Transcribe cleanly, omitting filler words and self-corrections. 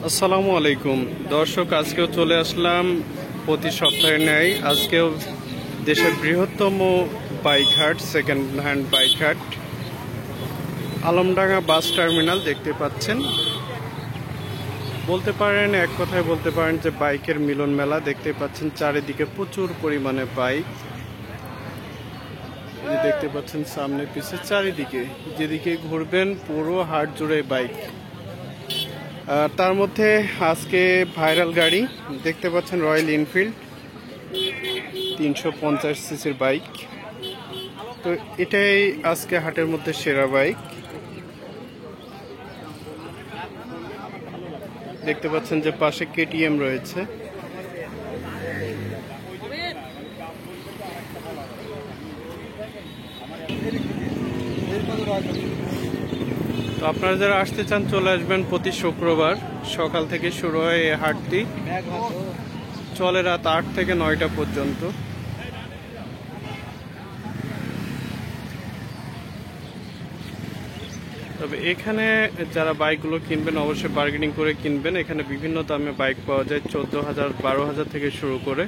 আসসালামু আলাইকুম দর্শক, আজকেও চলে আসলাম প্রতি সপ্তাহের ন্যায়। আজকেও দেশের বৃহত্তম বাইক হাট, সেকেন্ড হ্যান্ড বাইক হাট, আলমডাঙ্গা বাস টার্মিনাল দেখতে পাচ্ছেন। বলতে পারেন, এক কথায় বলতে পারেন যে বাইকের মিলন মেলা। দেখতে পাচ্ছেন চারিদিকে প্রচুর পরিমাণে বাইক। দেখতে পাচ্ছেন সামনে পিছে চারিদিকে যেদিকে ঘুরবেন পুরো হাট জুড়ে বাইক। তার মধ্যে আজকে ভাইরাল গাড়ি দেখতে পাচ্ছেন রয়্যাল এনফিল্ড 350 সিসির বাইক। তো এটাই আজকে হাটের মধ্যে সেরা বাইক। দেখতে পাচ্ছেন যে পাশে কেটিএম রয়েছে। তো আপনারা যারা আসতে চান চলে আসবেন প্রতি শুক্রবার সকাল থেকে শুরু হয় এই হাটটি, চলে রাত 8 থেকে 9টা পর্যন্ত। তবে এখানে যারা বাইকগুলো কিনবেন অবশ্যই বার্গেনিং করে কিনবেন। এখানে বিভিন্ন দামে বাইক পাওয়া যায়, 14,000 12,000 থেকে শুরু করে।